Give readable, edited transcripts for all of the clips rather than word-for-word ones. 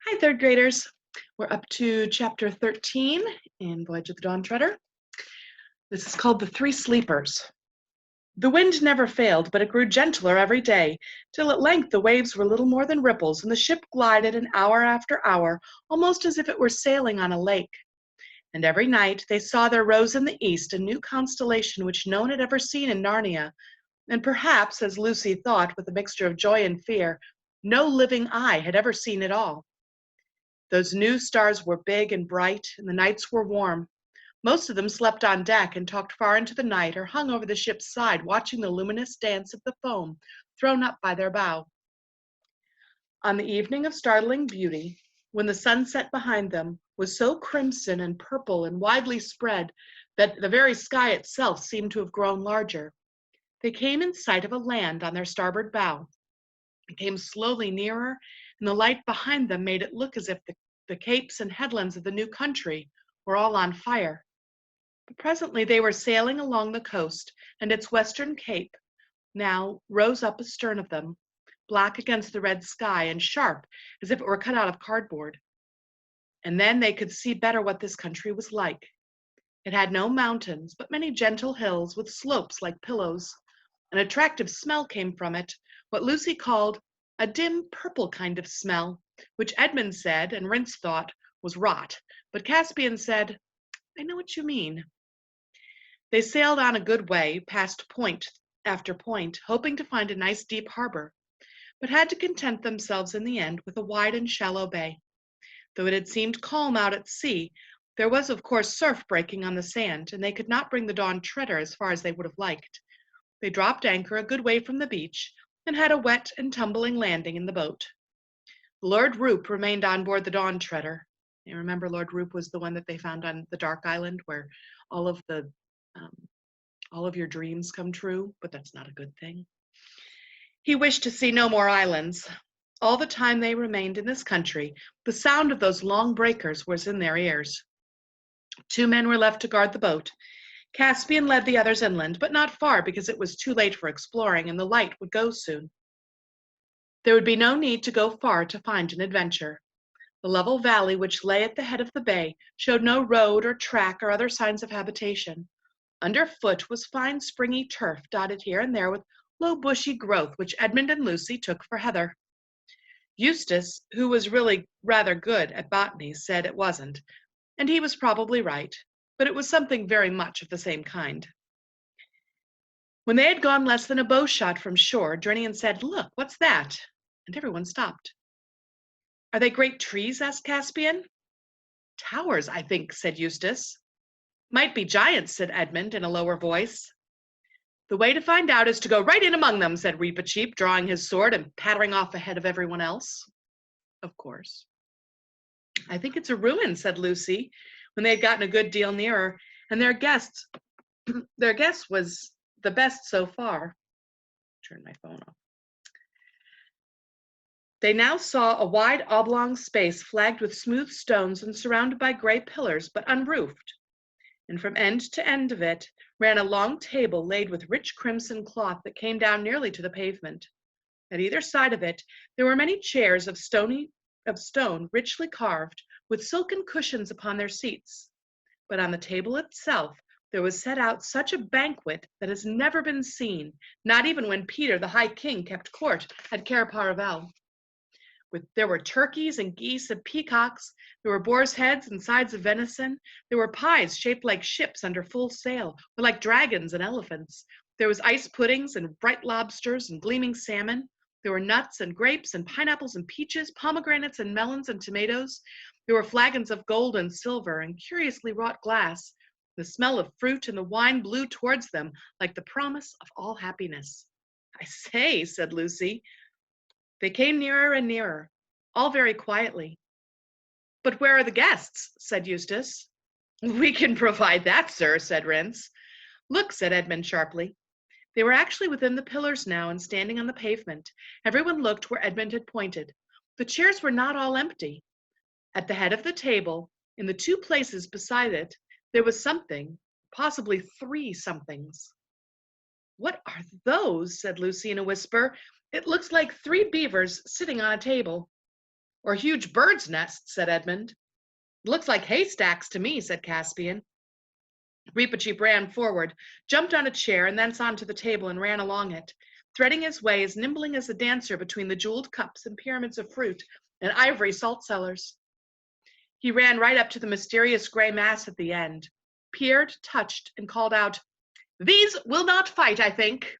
Hi, third graders. We're up to chapter 13 in Voyage of the Dawn Treader. This is called The Three Sleepers. The wind never failed, but it grew gentler every day, till at length the waves were little more than ripples, and the ship glided an hour after hour, almost as if it were sailing on a lake. And every night they saw there rose in the east a new constellation which no one had ever seen in Narnia, and perhaps, as Lucy thought with a mixture of joy and fear, no living eye had ever seen at all. Those new stars were big and bright, and the nights were warm. Most of them slept on deck and talked far into the night or hung over the ship's side, watching the luminous dance of the foam thrown up by their bow. On the evening of startling beauty, when the sunset behind them was so crimson and purple and widely spread that the very sky itself seemed to have grown larger, they came in sight of a land on their starboard bow. It came slowly nearer, and the light behind them made it look as if the capes and headlands of the new country were all on fire. But presently they were sailing along the coast, and its western cape now rose up astern of them, black against the red sky and sharp as if it were cut out of cardboard. And then they could see better what this country was like. It had no mountains, but many gentle hills with slopes like pillows. An attractive smell came from it, what Lucy called a dim purple kind of smell, which Edmund said and Rince thought was rot, but Caspian said, "I know what you mean." They sailed on a good way, past point after point, hoping to find a nice deep harbor, but had to content themselves in the end with a wide and shallow bay. Though it had seemed calm out at sea, there was of course surf breaking on the sand, and they could not bring the Dawn Treader as far as they would have liked. They dropped anchor a good way from the beach and had a wet and tumbling landing in the boat. Lord Roop remained on board the Dawn Treader. You remember Lord Roop was the one that they found on the Dark Island where all of your dreams come true, but that's not a good thing. He wished to see no more islands. All the time they remained in this country, the sound of those long breakers was in their ears. 2 men were left to guard the boat. Caspian led the others inland, but not far because it was too late for exploring and the light would go soon. There would be no need to go far to find an adventure. The level valley which lay at the head of the bay showed no road or track or other signs of habitation. Underfoot was fine springy turf dotted here and there with low bushy growth which Edmund and Lucy took for heather. Eustace, who was really rather good at botany, said it wasn't, and he was probably right, but it was something very much of the same kind. When they had gone less than a bow shot from shore, Drinian said, "Look, what's that?" And everyone stopped. "Are they great trees?" asked Caspian. "Towers, I think," said Eustace. "Might be giants," said Edmund in a lower voice. "The way to find out is to go right in among them," said Reepicheep, drawing his sword and pattering off ahead of everyone else. Of course. "I think it's a ruin," said Lucy, when they had gotten a good deal nearer, and their guess was the best so far. Turn my phone off. They now saw a wide oblong space flagged with smooth stones and surrounded by gray pillars, but unroofed. And from end to end of it ran a long table laid with rich crimson cloth that came down nearly to the pavement. At either side of it there were many chairs of stone richly carved, with silken cushions upon their seats. But on the table itself there was set out such a banquet that has never been seen, not even when Peter the High King kept court at Cair Paravel. There were turkeys and geese and peacocks, there were boars' heads and sides of venison, there were pies shaped like ships under full sail, or like dragons and elephants. There was ice puddings and bright lobsters and gleaming salmon. There were nuts and grapes and pineapples and peaches, pomegranates and melons and tomatoes. There were flagons of gold and silver and curiously wrought glass. The smell of fruit and the wine blew towards them like the promise of all happiness. "I say," said Lucy. They came nearer and nearer, all very quietly. "But where are the guests?" said Eustace. "We can provide that, sir," said Rince. "Look," said Edmund sharply. They were actually within the pillars now and standing on the pavement. Everyone looked where Edmund had pointed. The chairs were not all empty. At the head of the table, in the 2 places beside it, there was something, possibly 3 somethings. "What are those?" said Lucy in a whisper. "It looks like 3 beavers sitting on a table." Or huge birds' nests, said Edmund. It looks like haystacks to me, said Caspian. Reepicheep ran forward, jumped on a chair, and thence onto the table and ran along it, threading his way as nimbly as a dancer between the jeweled cups and pyramids of fruit and ivory salt cellars. He ran right up to the mysterious gray mass at the end, peered, touched, and called out, "These will not fight, I think."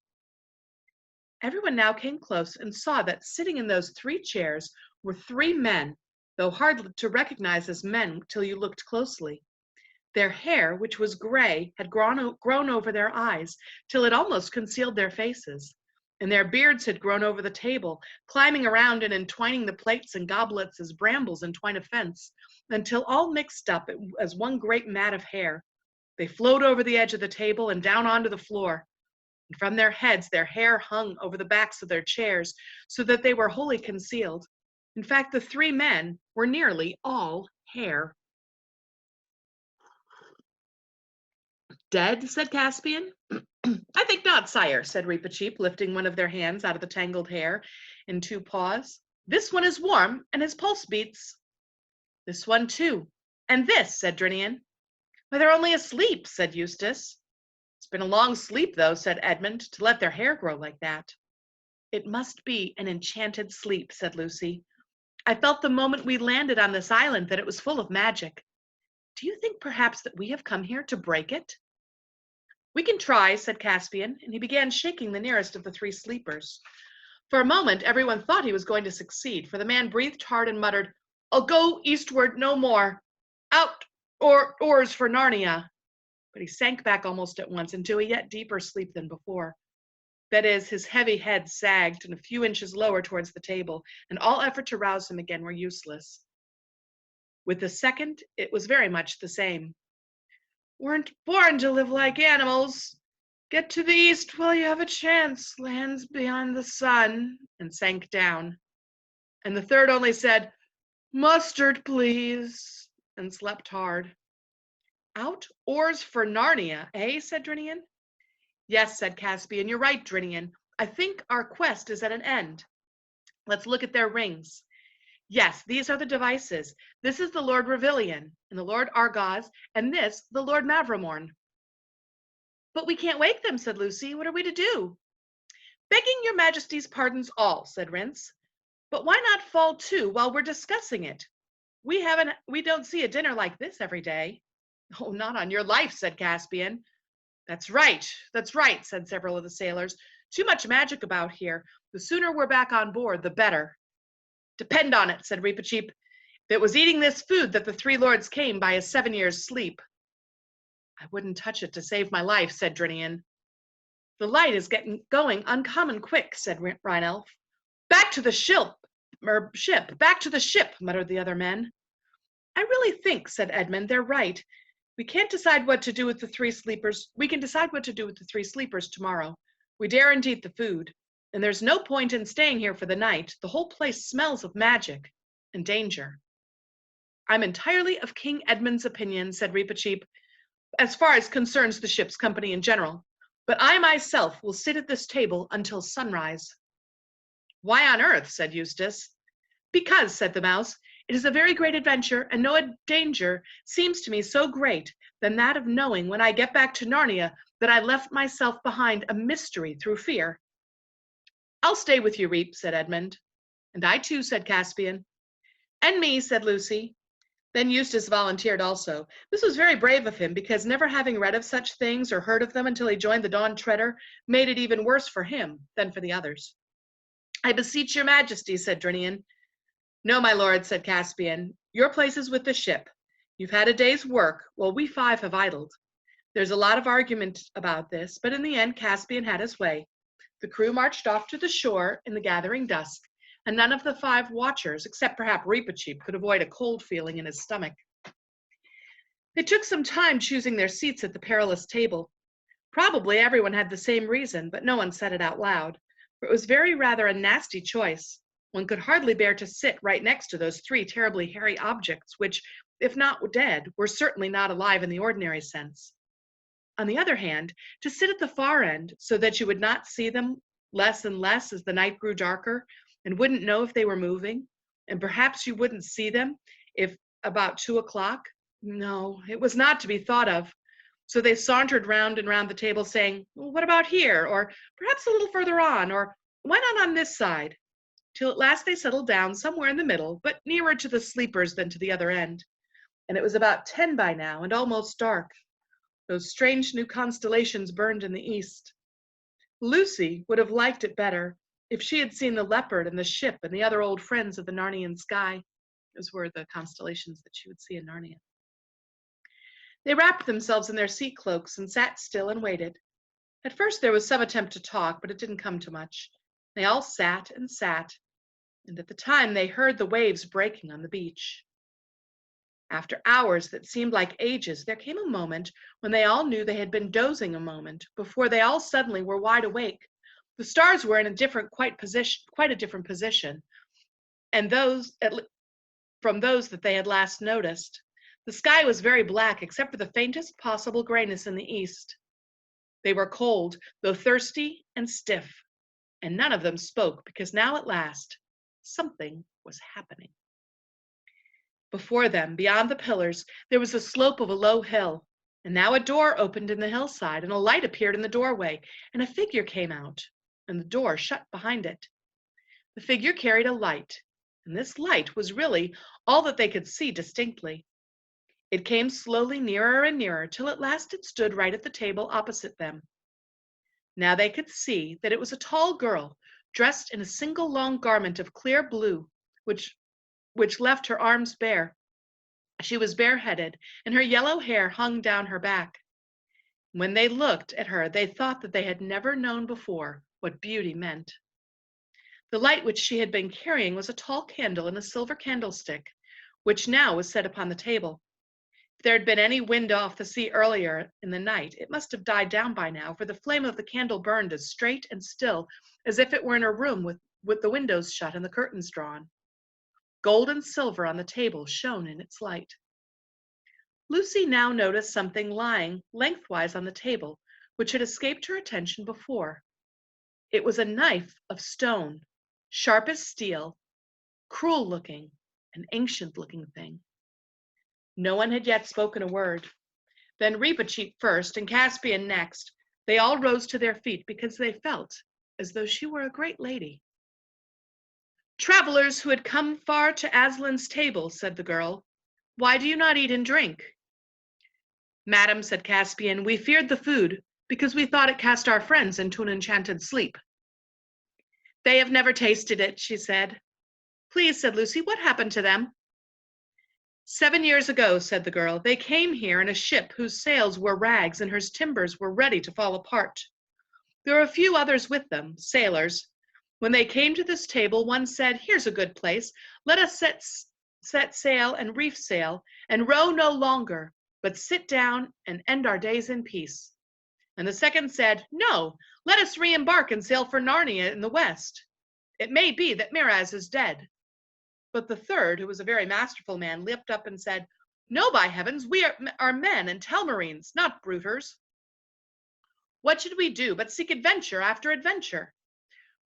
Everyone now came close and saw that sitting in those 3 chairs were 3 men, though hard to recognize as men till you looked closely. Their hair, which was gray, had grown over their eyes till it almost concealed their faces, and their beards had grown over the table, climbing around and entwining the plates and goblets as brambles entwine a fence, until all mixed up as one great mat of hair. They flowed over the edge of the table and down onto the floor, and from their heads their hair hung over the backs of their chairs, so that they were wholly concealed. In fact, the 3 men were nearly all hair. "Dead?" said Caspian. "I think not, sire," said Reepicheep, lifting one of their hands out of the tangled hair in 2 paws. "This one is warm, and his pulse beats." "This one too. And this," said Drinian. "Why, they're only asleep," said Eustace. "It's been a long sleep, though," said Edmund, "to let their hair grow like that." "It must be an enchanted sleep," said Lucy. "I felt the moment we landed on this island that it was full of magic. Do you think perhaps that we have come here to break it?" "We can try," said Caspian, and he began shaking the nearest of the 3 sleepers. For a moment everyone thought he was going to succeed, for the man breathed hard and muttered, "I'll go eastward no more. Out, or oars for Narnia." But he sank back almost at once into a yet deeper sleep than before. That is, his heavy head sagged and a few inches lower towards the table, and all effort to rouse him again were useless. With the second, it was very much the same. "Weren't born to live like animals. Get to the east while you have a chance. Lands beyond the sun," and sank down. And the third only said, "Mustard, please," and slept hard. "Out oars for Narnia, eh?" said Drinian. "Yes," said Caspian, "you're right, Drinian. I think our quest is at an end. Let's look at their rings. Yes, these are the devices. This is the Lord Revilian, and the Lord Argaz, and this the Lord Mavramorn." "But we can't wake them," said Lucy. "What are we to do?" "Begging your majesty's pardons all," said Rince. "But why not fall to while we're discussing it? We don't see a dinner like this every day." "Oh, not on your life," said Caspian. That's right, said several of the sailors. "Too much magic about here. The sooner we're back on board, the better." "Depend on it," said Reepicheep, "that it was eating this food that the 3 lords came by a 7 years' sleep." "I wouldn't touch it to save my life," said Drinian. "The light is going uncommon quick," said Rhinelf. "Back to the ship, back to the ship," muttered the other men. "I really think," said Edmund, "they're right. We can't decide what to do with the 3 sleepers. We can decide what to do with the 3 sleepers tomorrow. We daren't eat the food, and there's no point in staying here for the night. The whole place smells of magic and danger." "I'm entirely of King Edmund's opinion," said Reepicheep, "as far as concerns the ship's company in general. But I myself will sit at this table until sunrise." "Why on earth?" said Eustace. "Because," said the mouse, "it is a very great adventure, and no danger seems to me so great than that of knowing when I get back to Narnia that I left myself behind a mystery through fear." "I'll stay with you, Reep," said Edmund. "And I too," said Caspian. "And me," said Lucy. Then Eustace volunteered also. This was very brave of him, because never having read of such things or heard of them until he joined the Dawn Treader made it even worse for him than for the others. "I beseech your majesty," said Drinian. "No, my lord," said Caspian. "Your place is with the ship. You've had a day's work, while we 5 have idled. There's a lot of argument about this, but in the end Caspian had his way. The crew marched off to the shore in the gathering dusk, and none of the 5 watchers, except perhaps Reepicheep, could avoid a cold feeling in his stomach. They took some time choosing their seats at the perilous table. Probably everyone had the same reason, but no one said it out loud, for it was rather a nasty choice. One could hardly bear to sit right next to those 3 terribly hairy objects, which, if not dead, were certainly not alive in the ordinary sense. On the other hand, to sit at the far end, so that you would not see them less and less as the night grew darker, and wouldn't know if they were moving, and perhaps you wouldn't see them if about 2 o'clock. No, it was not to be thought of. So they sauntered round and round the table, saying, well, what about here? Or perhaps a little further on, or why not on this side? Till at last they settled down somewhere in the middle, but nearer to the sleepers than to the other end. And it was about 10 by now, and almost dark. Those strange new constellations burned in the east. Lucy would have liked it better if she had seen the leopard and the ship and the other old friends of the Narnian sky. Those were the constellations that she would see in Narnia. They wrapped themselves in their sea cloaks and sat still and waited. At first there was some attempt to talk, but it didn't come to much. They all sat and sat, and at the time they heard the waves breaking on the beach. After hours that seemed like ages, there came a moment when they all knew they had been dozing a moment before they all suddenly were wide awake. The stars were in quite a different position, and from those that they had last noticed. The sky was very black except for the faintest possible grayness in the east. They were cold, though thirsty and stiff, and none of them spoke because now at last something was happening. Before them, beyond the pillars, there was the slope of a low hill, and now a door opened in the hillside, and a light appeared in the doorway, and a figure came out, and the door shut behind it. The figure carried a light, and this light was really all that they could see distinctly. It came slowly nearer and nearer, till at last it stood right at the table opposite them. Now they could see that it was a tall girl, dressed in a single long garment of clear blue, which left her arms bare. She was bareheaded, and her yellow hair hung down her back. When they looked at her, they thought that they had never known before what beauty meant. The light which she had been carrying was a tall candle in a silver candlestick, which now was set upon the table. If there had been any wind off the sea earlier in the night, it must have died down by now, for the flame of the candle burned as straight and still as if it were in a room with the windows shut and the curtains drawn. Gold and silver on the table shone in its light. Lucy now noticed something lying lengthwise on the table, which had escaped her attention before. It was a knife of stone, sharp as steel, cruel-looking, an ancient-looking thing. No one had yet spoken a word. Then Reepicheep first and Caspian next. They all rose to their feet because they felt as though she were a great lady. "Travelers who had come far to Aslan's table," said the girl, "why do you not eat and drink?" "Madam," said Caspian, "we feared the food because we thought it cast our friends into an enchanted sleep." "They have never tasted it," she said. "Please," said Lucy, "what happened to them?" 7 years ago," said the girl, "they came here in a ship whose sails were rags and whose timbers were ready to fall apart. There were a few others with them, sailors. When they came to this table, one said, 'Here's a good place. Let us set sail and reef sail and row no longer, but sit down and end our days in peace.' And the second said, 'No, let us re-embark and sail for Narnia in the west. It may be that Miraz is dead.' But the third, who was a very masterful man, leapt up and said, 'No, by heavens, we are men and telmarines, not bruters. What should we do but seek adventure after adventure?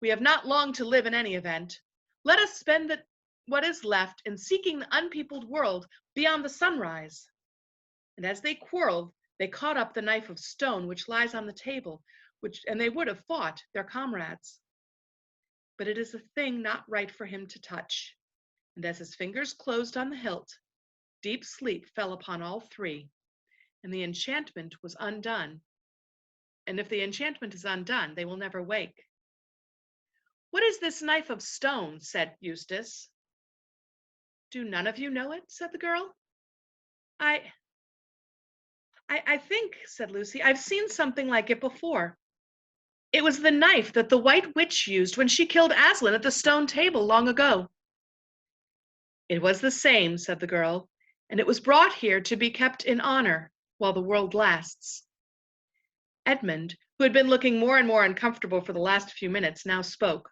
We have not long to live in any event. Let us spend what is left in seeking the unpeopled world beyond the sunrise.' And as they quarreled, they caught up the knife of stone which lies on the table, and they would have fought their comrades. But it is a thing not right for him to touch. And as his fingers closed on the hilt, deep sleep fell upon all three, and the enchantment was undone. And if the enchantment is undone, they will never wake." "What is this knife of stone?" said Eustace. "Do none of you know it?" said the girl. I think," said Lucy, "I've seen something like it before. It was the knife that the White Witch used when she killed Aslan at the stone table long ago." "It was the same," said the girl, "and it was brought here to be kept in honor while the world lasts." Edmund, who had been looking more and more uncomfortable for the last few minutes, now spoke.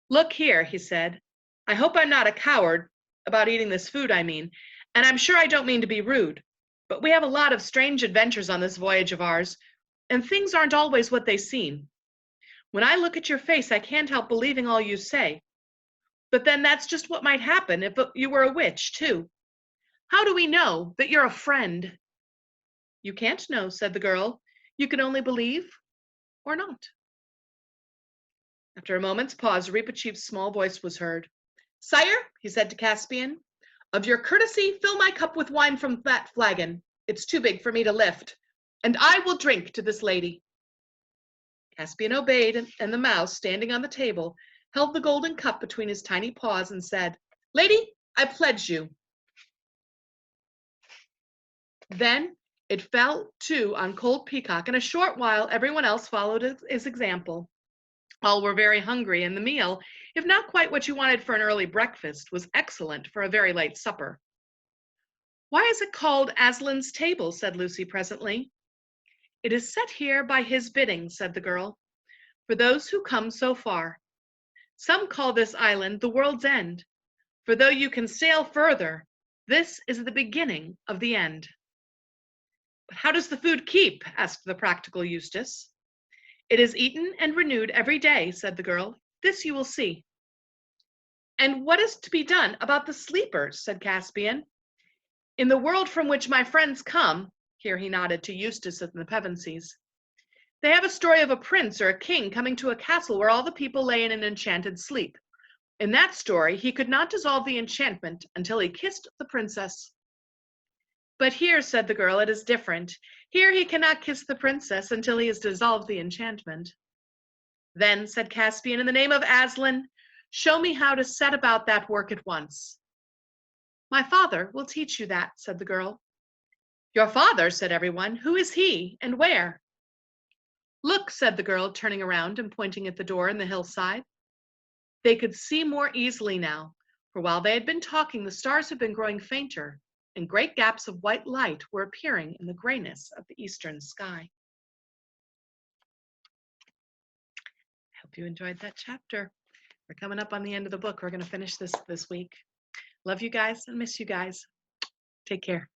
"Look here," he said. "I hope I'm not a coward, about eating this food, I mean, and I'm sure I don't mean to be rude, but we have a lot of strange adventures on this voyage of ours, and things aren't always what they seem. When I look at your face, I can't help believing all you say. But then that's just what might happen if you were a witch, too. How do we know that you're a friend? You can't know, said the girl. You can only believe or not. After a moment's pause, Reepicheep's small voice was heard. Sire, he said to Caspian, of your courtesy, fill my cup with wine from that flagon. It's too big for me to lift, and I will drink to this lady. Caspian obeyed, and the mouse, standing on the table, held the golden cup between his tiny paws and said, Lady, I pledge you. Then it fell to on Cold Peacock. In a short while, everyone else followed his example. All were very hungry, and the meal, if not quite what you wanted for an early breakfast, was excellent for a very late supper. Why is it called Aslan's table? Said Lucy presently. It is set here by his bidding, said the girl, for those who come so far. Some call this island the world's end, for though you can sail further, this is the beginning of the end. But how does the food keep? Asked the practical Eustace. It is eaten and renewed every day, said the girl. This you will see. And what is to be done about the sleepers? Said Caspian. In the world from which my friends come, here he nodded to Eustace and the Pevensies, they have a story of a prince or a king coming to a castle where all the people lay in an enchanted sleep. In that story, he could not dissolve the enchantment until he kissed the princess. But here, said the girl, it is different. Here he cannot kiss the princess until he has dissolved the enchantment. Then, said Caspian, in the name of Aslan, show me how to set about that work at once. My father will teach you that, said the girl. Your father, said everyone. Who is he, and where? Look, said the girl, turning around and pointing at the door in the hillside. They could see more easily now, for while they had been talking, the stars had been growing fainter, and great gaps of white light were appearing in the grayness of the eastern sky. I hope you enjoyed that chapter. We're coming up on the end of the book. We're going to finish this week. Love you guys and miss you guys. Take care.